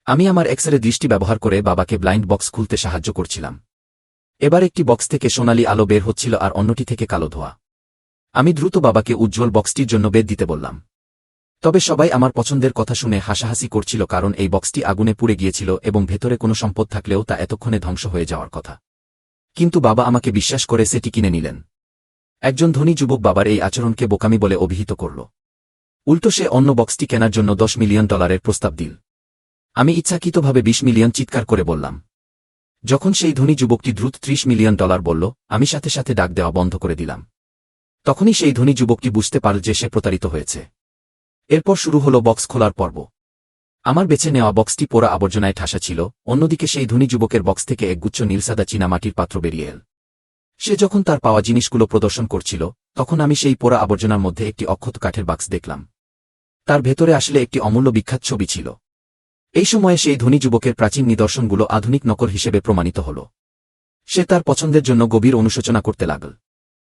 আমি আমার এক্সরে দৃষ্টি ব্যবহার করে বাবাকে ব্লাইন্ড বক্স খুলতে সাহায্য করছিলাম। এবার একটি বক্স থেকে সোনালি আলো বের হচ্ছিল আর অন্যটি থেকে কালো ধোঁয়া। আমি দ্রুত বাবাকে উজ্জ্বল বক্সটির জন্য বেদ দিতে বললাম। তবে সবাই আমার পছন্দের কথা শুনে হাসাহাসি করছিল, কারণ এই বক্সটি আগুনে পুড়ে গিয়েছিল এবং ভেতরে কোনো সম্পদ থাকলেও তা এতক্ষণে ধ্বংস হয়ে যাওয়ার কথা। কিন্তু বাবা আমাকে বিশ্বাস করে সেটি কিনে নিলেন। একজন ধনী যুবক বাবার এই আচরণকে বোকামি বলে অভিহিত করল। উল্টো সে অন্য বক্সটি কেনার জন্য $10 মিলিয়ন প্রস্তাব দিল। আমি ইচ্ছাকৃতভাবে 20 মিলিয়ন চিৎকার করে বললাম। যখন সেই ধনী যুবকটি দ্রুত $30 মিলিয়ন বলল, আমি সাথে সাথে ডাক দেওয়া বন্ধ করে দিলাম। তখনই সেই ধনী যুবকটি বুঝতে পারল যে সে প্রতারিত হয়েছে। এরপর শুরু হলো বক্স খোলার পর্ব। আমার বেছে নেওয়া বক্সটি পোড়া আবর্জনায় ঠাসা ছিল, অন্যদিকে সেই ধনী যুবকের বক্স থেকে একগুচ্ছ নীলসাদা চীনামাটির পাত্র বেরিয়ে এল। সে যখন তার পাওয়া জিনিসগুলো প্রদর্শন করছিল, তখন আমি সেই পোড়া আবর্জনার মধ্যে একটি অক্ষত কাঠের বাক্স দেখলাম। তার ভেতরে আসলে একটি অমূল্য বিখ্যাত ছবি ছিল। এই সময়ে সেই ধনী যুবকের প্রাচীন নিদর্শনগুলো আধুনিক নকল হিসেবে প্রমাণিত হল। সে তার পছন্দের জন্য গভীর অনুশোচনা করতে লাগল।